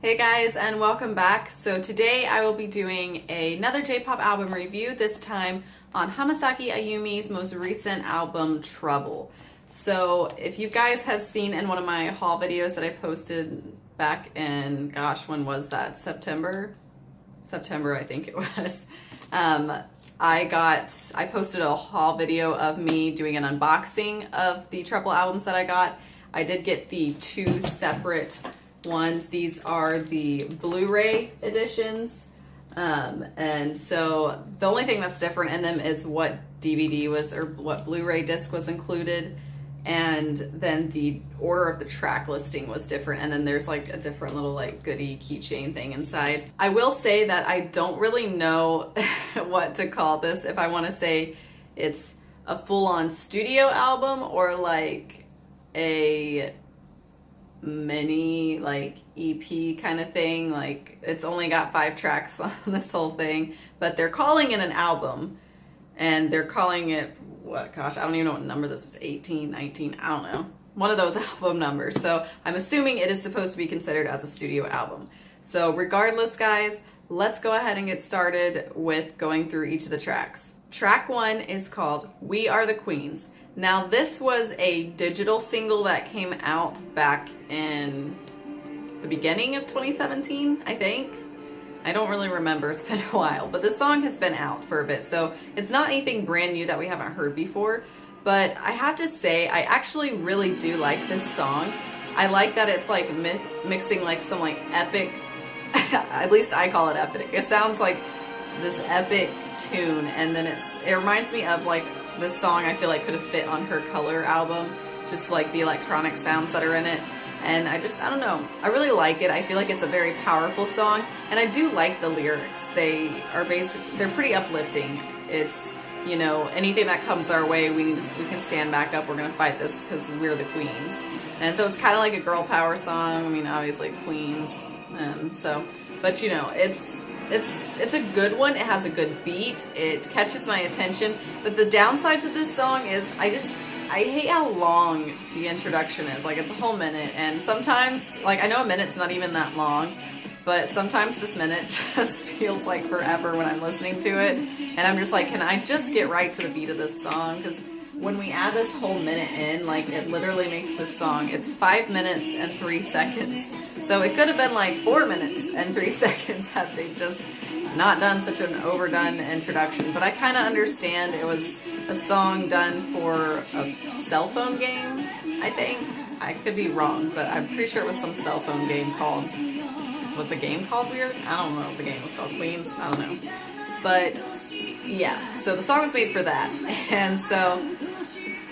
Hey guys, and welcome back. So today I will be doing another J-pop album review, this time on Hamasaki Ayumi's most recent album, Trouble. So if you guys have seen in one of my haul videos that I posted back in, gosh, when was that? September, I think it was. I posted a haul video of me doing an unboxing of the Trouble albums that I got. I did get the two separate ones. These are the Blu-ray editions, and so the only thing that's different in them is what DVD was, or what Blu-ray disc was included, and then the order of the track listing was different, and then there's like a different little like goodie keychain thing inside. I will say that I don't really know what to call this, if I want to say it's a full-on studio album or like a mini like EP kind of thing. Like it's only got 5 tracks on this whole thing, but they're calling it an album, and they're calling it, what, gosh, I don't even know what number this is, 18, 19, I don't know, one of those album numbers. So I'm assuming it is supposed to be considered as a studio album. So regardless, guys, let's go ahead and get started with going through each of the tracks. Track 1 is called We Are the Queens. Now, this was a digital single that came out back in the beginning of 2017, I think. I don't really remember, it's been a while, but the song has been out for a bit, so it's not anything brand new that we haven't heard before. But I have to say, I actually really do like this song. I like that it's like mixing like some like epic, at least I call it epic. It sounds like this epic tune, and then it reminds me of like this song I feel like could have fit on her Color album, just like the electronic sounds that are in it. And I don't know, I really like it. I feel like it's a very powerful song, and I do like the lyrics. They're pretty uplifting. It's, you know, anything that comes our way, we can stand back up, we're gonna fight this because we're the queens. And so it's kind of like a girl power song. I mean, obviously queens, but you know, it's a good one. It has a good beat. It catches my attention. But the downside to this song is I hate how long the introduction is. Like, it's a whole minute, and sometimes, like, I know a minute's not even that long, but sometimes this minute just feels like forever when I'm listening to it. And I'm just like, can I just get right to the beat of this song? Because when we add this whole minute in, like, it literally makes this song, it's 5 minutes and 3 seconds. So it could have been like 4 minutes and 3 seconds had they just not done such an overdone introduction. But I kind of understand it was a song done for a cell phone game, I think. I could be wrong, but I'm pretty sure it was some cell phone game called, was the game called Weird? I don't know what the game was called, Queens? I don't know. But yeah, so the song was made for that. And so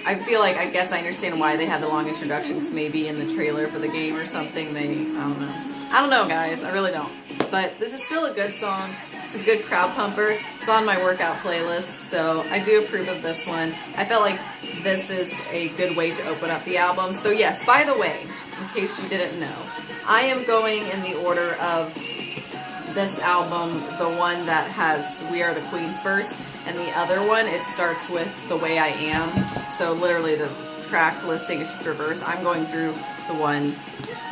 I feel like, I guess I understand why they had the long introduction, because maybe in the trailer for the game or something, I don't know, guys, I really don't. But this is still a good song. It's a good crowd pumper. It's on my workout playlist, so I do approve of this one. I felt like this is a good way to open up the album. So yes, by the way, in case you didn't know, I am going in the order of this album, the one that has We Are the Queens first, and the other one, it starts with The Way I Am. So literally the track listing is just reversed. I'm going through the one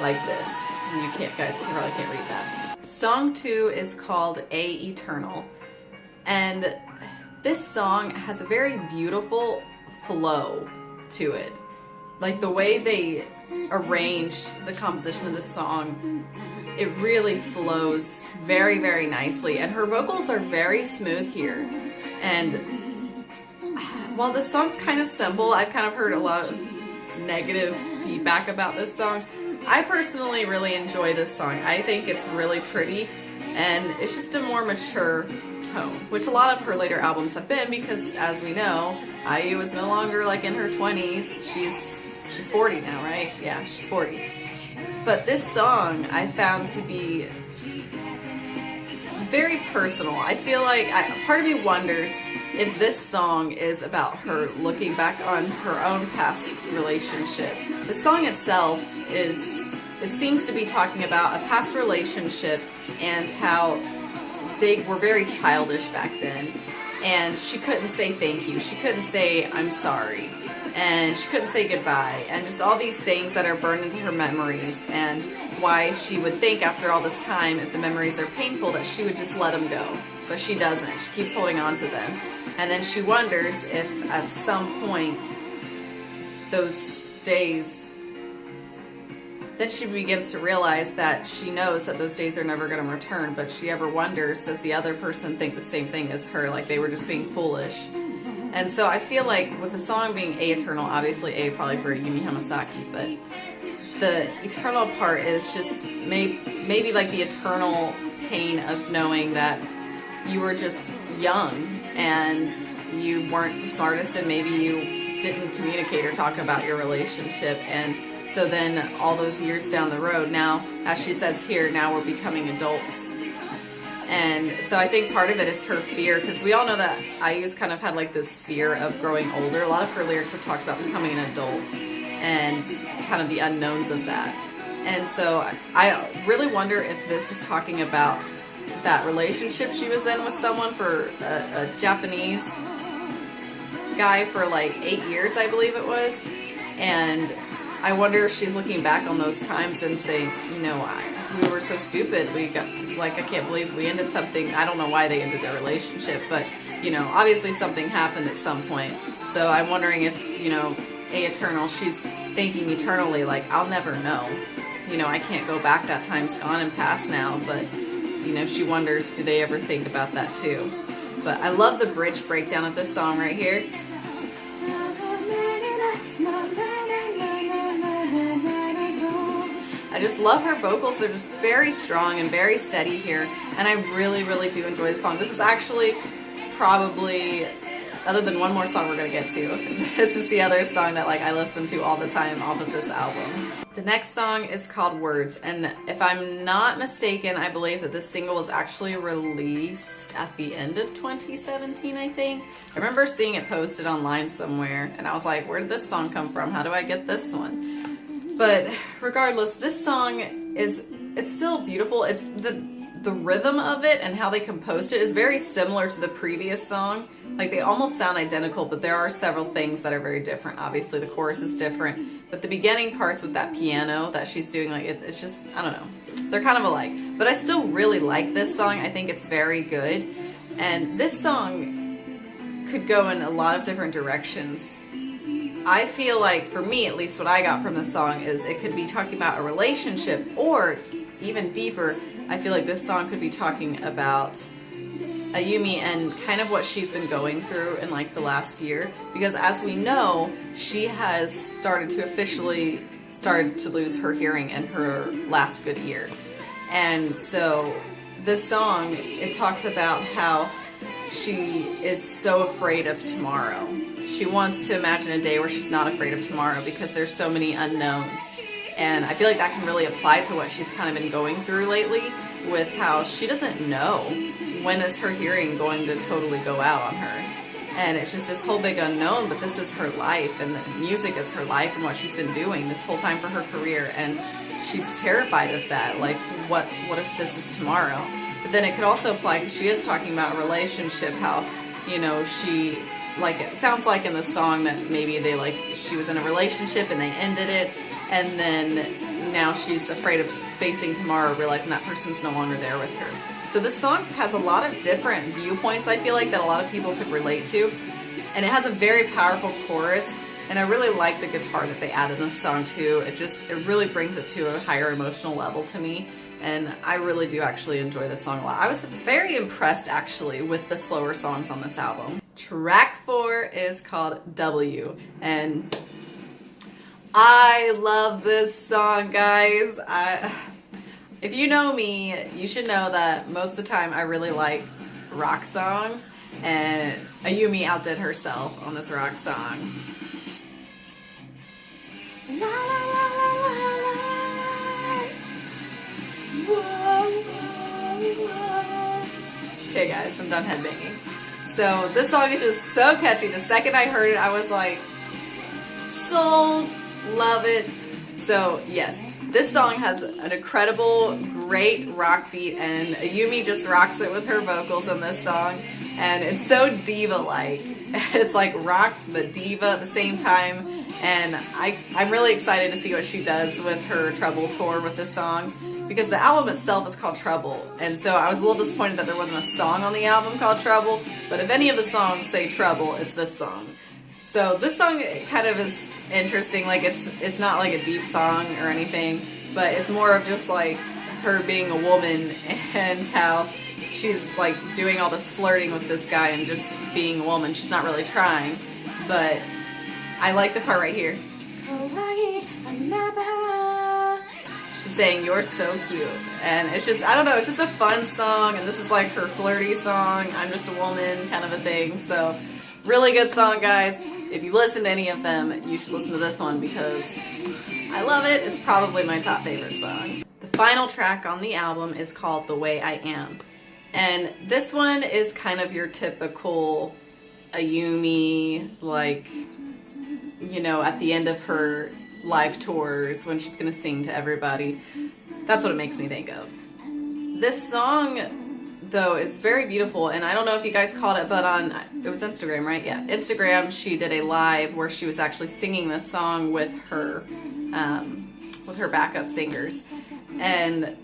like this. You probably can't read that. Song 2 is called Aeternal, and this song has a very beautiful flow to it. Like the way they arranged the composition of this song, it really flows very, very nicely, and her vocals are very smooth here. And while this song's kind of simple, I've kind of heard a lot of negative feedback about this song. I personally really enjoy this song. I think it's really pretty, and it's just a more mature tone, which a lot of her later albums have been, because as we know, IU is no longer like in her 20s. She's 40 now, right? Yeah, she's 40. But this song I found to be very personal. I feel like part of me wonders if this song is about her looking back on her own past relationship. The song itself it seems to be talking about a past relationship and how they were very childish back then, and she couldn't say thank you, she couldn't say I'm sorry, and she couldn't say goodbye, and just all these things that are burned into her memories. And why she would think after all this time, if the memories are painful, that she would just let them go. But she doesn't. She keeps holding on to them. And then she wonders if at some point those days, then she begins to realize that she knows that those days are never going to return, but she ever wonders, does the other person think the same thing as her, like they were just being foolish? And so I feel like with the song being aeternal, obviously A probably for Ayumi Hamasaki, but the eternal part is just maybe like the eternal pain of knowing that you were just young and you weren't the smartest, and maybe you didn't communicate or talk about your relationship. And so then all those years down the road, now, as she says here, now we're becoming adults. And so I think part of it is her fear, because we all know that Ayu's kind of had like this fear of growing older. A lot of her lyrics have talked about becoming an adult and kind of the unknowns of that. And so I really wonder if this is talking about that relationship she was in with someone for a Japanese guy for like 8 years, I believe it was. And I wonder if she's looking back on those times and saying, you know, we were so stupid. We got, like, I can't believe we ended something. I don't know why they ended their relationship, but, you know, obviously something happened at some point. So I'm wondering if, you know, aeternal, she's thinking eternally, like, I'll never know. You know, I can't go back. That time's gone and past now, but, you know, she wonders, do they ever think about that too? But I love the bridge breakdown of this song right here. I just love her vocals. They're just very strong and very steady here, and I really, really do enjoy this song. This is actually probably, other than one more song we're going to get to, this is the other song that like I listen to all the time off of this album. The next song is called Words, and if I'm not mistaken, I believe that this single was actually released at the end of 2017, I think. I remember seeing it posted online somewhere, and I was like, where did this song come from? How do I get this one? But regardless, this song it's still beautiful. It's the rhythm of it and how they composed it is very similar to the previous song. Like they almost sound identical, but there are several things that are very different. Obviously the chorus is different, but the beginning parts with that piano that she's doing, like it's just, I don't know, they're kind of alike. But I still really like this song. I think it's very good. And this song could go in a lot of different directions. I feel like, for me at least, what I got from this song is it could be talking about a relationship, or even deeper, I feel like this song could be talking about Ayumi and kind of what she's been going through in like the last year, because as we know, she has started to officially lose her hearing in her last good year. And so this song, it talks about how she is so afraid of tomorrow. She wants to imagine a day where she's not afraid of tomorrow because there's so many unknowns. And I feel like that can really apply to what she's kind of been going through lately, with how she doesn't know when is her hearing going to totally go out on her. And it's just this whole big unknown, but this is her life, and the music is her life and what she's been doing this whole time for her career. And she's terrified of that. Like, what if this is tomorrow? But then it could also apply, because she is talking about a relationship, how, you know, she, like, it sounds like in the song that maybe she was in a relationship and they ended it, and then now she's afraid of facing tomorrow, realizing that person's no longer there with her. So this song has a lot of different viewpoints, I feel like, that a lot of people could relate to, and it has a very powerful chorus, and I really like the guitar that they add in this song too. It really brings it to a higher emotional level to me. And I really do actually enjoy this song a lot. I was very impressed actually with the slower songs on this album. Track 4 is called W, and I love this song, guys. If you know me, you should know that most of the time I really like rock songs, and Ayumi outdid herself on this rock song. La, la, la, la, la, la. Okay guys, I'm done headbanging. So this song is just so catchy. The second I heard it, I was like, sold, love it. So yes, this song has an incredible, great rock beat, and Ayumi just rocks it with her vocals in this song. And it's so diva-like. It's like rock, but diva at the same time. And I'm really excited to see what she does with her Trouble tour with this song, because the album itself is called Trouble, and so I was a little disappointed that there wasn't a song on the album called Trouble, but if any of the songs say Trouble, it's this song. So this song kind of is interesting, like it's not like a deep song or anything, but it's more of just like her being a woman and how she's like doing all this flirting with this guy and just being a woman. She's not really trying, but I like the part right here. She's saying, "You're so cute." And it's just, I don't know, it's just a fun song, and this is like her flirty song, I'm just a woman kind of a thing. So really good song, guys. If you listen to any of them, you should listen to this one because I love it. It's probably my top favorite song. The final track on the album is called The Way I Am. And this one is kind of your typical Ayumi, like, you know, at the end of her live tours when she's gonna sing to everybody. That's what it makes me think of. This song, though, is very beautiful, and I don't know if you guys caught it, but it was Instagram, right? Yeah, Instagram, she did a live where she was actually singing this song with her backup singers. And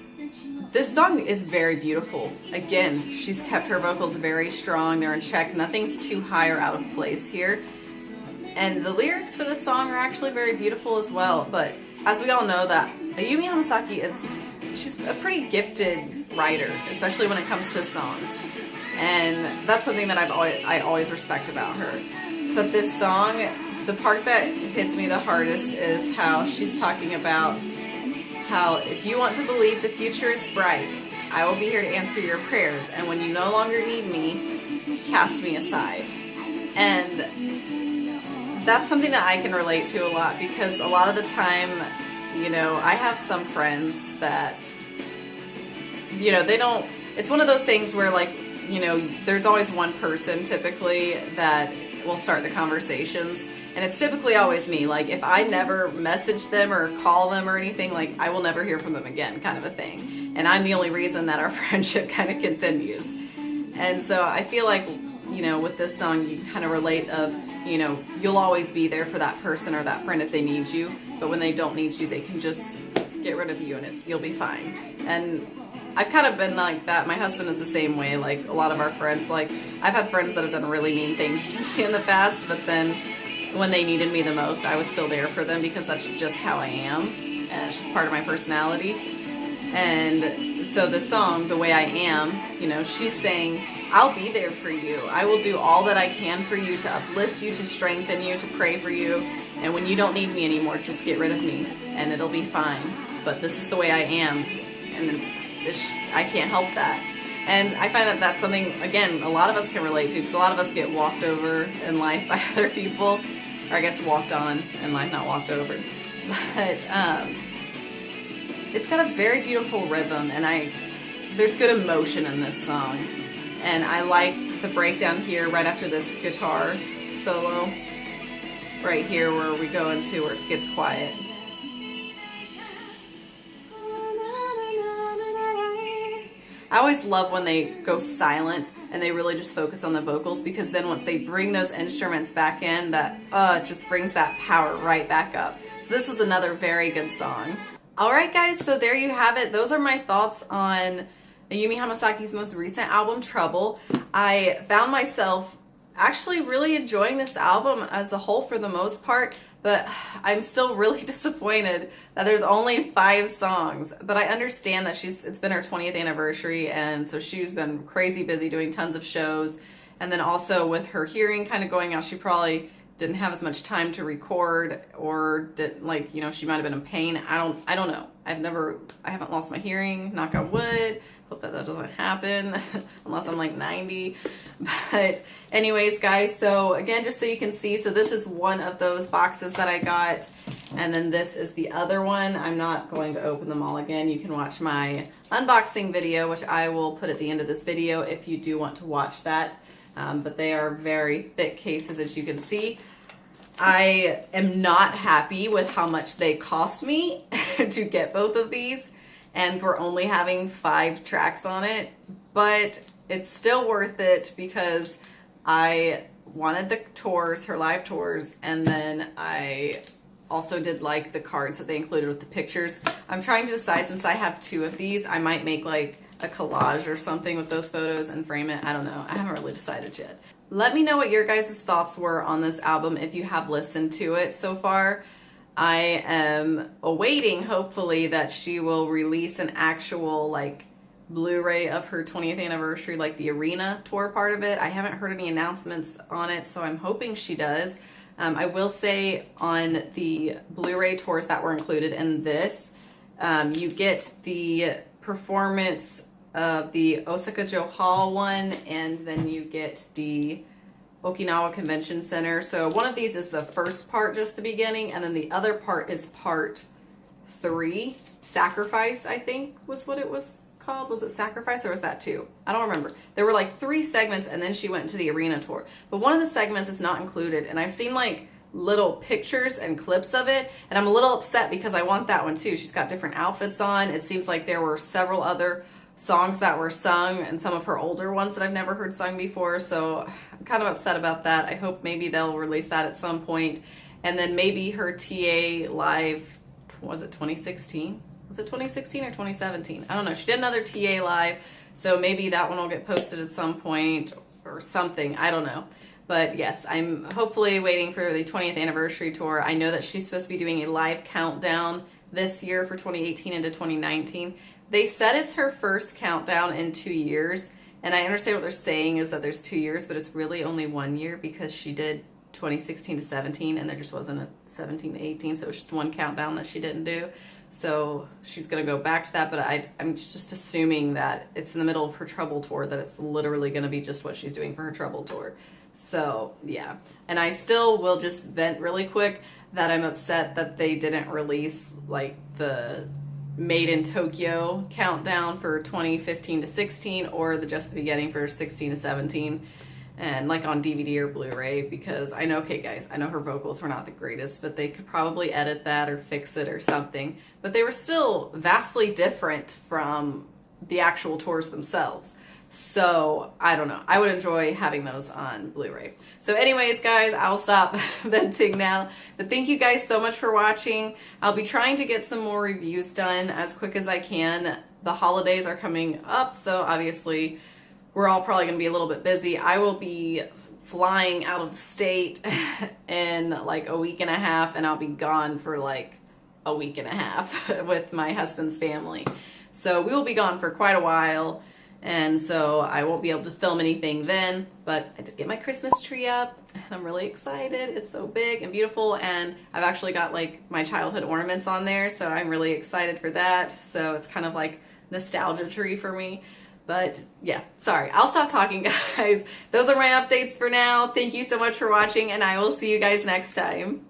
this song is very beautiful. Again, she's kept her vocals very strong, they're in check, nothing's too high or out of place here. And the lyrics for this song are actually very beautiful as well. But as we all know, that Ayumi Hamasaki she's a pretty gifted writer, especially when it comes to songs. And that's something that I always respect about her. But this song, the part that hits me the hardest is how she's talking about how if you want to believe the future is bright, I will be here to answer your prayers. And when you no longer need me, cast me aside. And that's something that I can relate to a lot, because a lot of the time, you know, I have some friends that, you know, it's one of those things where, like, you know, there's always one person typically that will start the conversations, and it's typically always me. Like, if I never message them or call them or anything, like, I will never hear from them again, kind of a thing. And I'm the only reason that our friendship kind of continues. And so I feel like, you know, with this song, you kind of relate of, you know, you'll always be there for that person or that friend if they need you, but when they don't need you, they can just get rid of you and you'll be fine. And I've kind of been like that. My husband is the same way. Like, a lot of our friends, like, I've had friends that have done really mean things to me in the past, but then when they needed me the most, I was still there for them because that's just how I am, and it's just part of my personality. And so the song, The Way I Am, you know, she's saying, I'll be there for you. I will do all that I can for you, to uplift you, to strengthen you, to pray for you. And when you don't need me anymore, just get rid of me and it'll be fine. But this is the way I am, and I can't help that. And I find that that's something, again, a lot of us can relate to, because a lot of us get walked over in life by other people, or I guess walked on in life, not walked over. But it's got a very beautiful rhythm, and there's good emotion in this song. And I like the breakdown here right after this guitar solo, right here where we go into where it gets quiet. I always love when they go silent and they really just focus on the vocals, because then once they bring those instruments back in, that just brings that power right back up. So this was another very good song. Alright guys, so there you have it. Those are my thoughts on Ayumi Hamasaki's most recent album, Trouble. I found myself actually really enjoying this album as a whole for the most part, but I'm still really disappointed that there's only 5 songs. But I understand that it's been her 20th anniversary, and so she's been crazy busy doing tons of shows. And then also with her hearing kind of going out, she probably didn't have as much time to record, or she might have been in pain. I don't know. I haven't lost my hearing, knock on wood. Hope that doesn't happen unless I'm like 90. But anyways, guys, so again, just so you can see, so this is one of those boxes that I got, and then this is the other one. I'm not going to open them all again. You can watch my unboxing video, which I will put at the end of this video if you do want to watch that. But they are very thick cases, as you can see. I am not happy with how much they cost me to get both of these, and for only having 5 tracks on it, but it's still worth it because I wanted the tours, her live tours, and then I also did like the cards that they included with the pictures. I'm trying to decide, since I have 2 of these, I might make like a collage or something with those photos and frame it. I don't know. I haven't really decided yet. Let me know what your guys' thoughts were on this album if you have listened to it so far. I am awaiting, hopefully, that she will release an actual like Blu-ray of her 20th anniversary, like the arena tour part of it. I haven't heard any announcements on it, so I'm hoping she does. I will say on the Blu-ray tours that were included in this, you get the performance of the Osaka-jo Hall one, and then you get the Okinawa Convention Center. So one of these is the first part, just the beginning, and then the other part is part 3, Sacrifice, I think was what it was called. Was it Sacrifice or was that 2? I don't remember. There were like 3 segments, and then she went into the arena tour. But one of the segments is not included, and I've seen like little pictures and clips of it, and I'm a little upset because I want that one too. She's got different outfits on. It seems like there were several other songs that were sung, and some of her older ones that I've never heard sung before, so I'm kind of upset about that. I hope maybe they'll release that at some point. And then maybe her TA live, was it 2016? Was it 2016 or 2017? I don't know. She did another TA live, so maybe that one will get posted at some point or something. I don't know. But yes, I'm hopefully waiting for the 20th anniversary tour. I know that she's supposed to be doing a live countdown this year for 2018 into 2019. They said it's her first countdown in 2 years, and I understand what they're saying is that there's 2 years, but it's really only 1 year because she did 2016 to 17, and there just wasn't a 17 to 18, so it was just one countdown that she didn't do. So she's going to go back to that, but I'm just assuming that it's in the middle of her Trouble tour, that it's literally going to be just what she's doing for her Trouble tour. So yeah, and I still will just vent really quick that I'm upset that they didn't release like the Made in Tokyo countdown for 2015 to 16, or the Just the Beginning for 16 to 17, and like on DVD or Blu-ray, because I know, okay guys, I know her vocals were not the greatest, but they could probably edit that or fix it or something, but they were still vastly different from the actual tours themselves. So I don't know, I would enjoy having those on Blu-ray. So anyways guys, I'll stop venting now, but thank you guys so much for watching. I'll be trying to get some more reviews done as quick as I can. The holidays are coming up, so obviously we're all probably going to be a little bit busy. I will be flying out of the state in like a week and a half, and I'll be gone for like a week and a half with my husband's family. So we will be gone for quite a while, and so I won't be able to film anything then, but I did get my Christmas tree up, and I'm really excited. It's so big and beautiful, and I've actually got like my childhood ornaments on there, so I'm really excited for that. So it's kind of like nostalgia tree for me. But yeah, sorry, I'll stop talking, guys. Those are my updates for now. Thank you so much for watching, and I will see you guys next time.